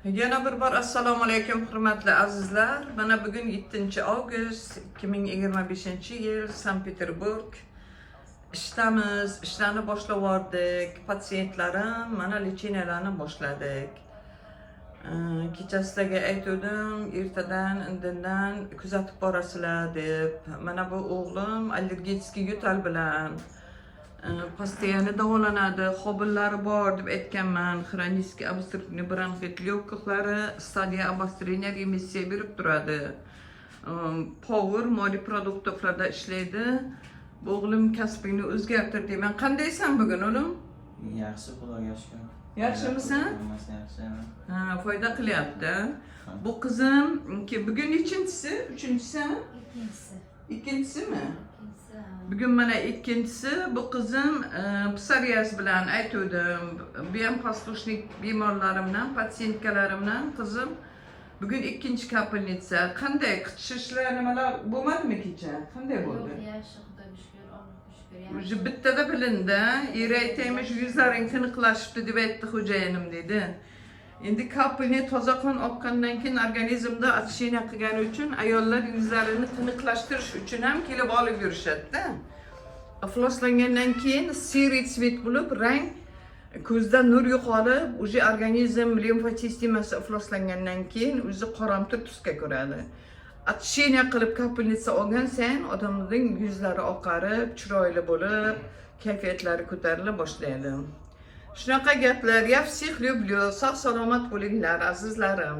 Yana bir bor assalomu alaykum hurmatli azizlar. Mana bugun 7-avgust 2025-yil Sankt-Peterburg. Ishdamiz, ishlarni boshlab yubordik. Patsientlarim mana lecheniyalarni boshladik. Kechasiga aytdim, ertadan indindan kuzatib borasizlar deb. Mana bu o'g'lim allergik yo'tal bilan постоянно davolanadi, hobillari bor deb aytganman. Xronический обостренный bronxit lyonkixlari stadiya обострения remissiya berib turadi. Power moli produktlarda ishlaydi. Bu o'g'lim kasbingni o'zgartir deyman. Qandaysan bugun o'g'lim? Yaxshi, xudoga shukr. Yaxshimisan? Yaxshi. Ha, foyda qilyapti. Bu qizim bugun nechinchisi? Uchinchisimi? Ikkinchisimi? Bugün mana ikkinchisi. Bu qizim psoriaz bilan aytdim. Bu ham послушник bemorlarimdan, patsientkalarimdan qizim. Bugün ikkinchi kapelnitsa. Qanday qichishlari nimalar bo'lmadimi kecha? Qanday bo'ldi? Yaxshi, xudoga shukr, Allohga shukr. Bittada bilindi. Eri aytaymish yuzlaring tiniqlashibdi deb aytdi xo'jayinim dedi. Endi kapelni toza qon oqqandan keyin organizmda очищение qilgani uchun ayollar yuzlarini tiniqlashtirish uchun ham kelib olib yurishadi-da. Ifloslangandan keyin siriy tsvet bo'lib, rang ko'zda nur yo'qolib, o'sha organizm limfa sistemasi ifloslangandan keyin o'zi qoramtir tusga kiradi. Очищение qilib kapelnitsa olgan sayin odamning yuzlari oqarib, chiroyli bo'lib, kayfiyatlari ko'tarila boshlaydi. Shunaqa gaplar. Я всех люблю. Sog' salomat bo'linglar azizlarim.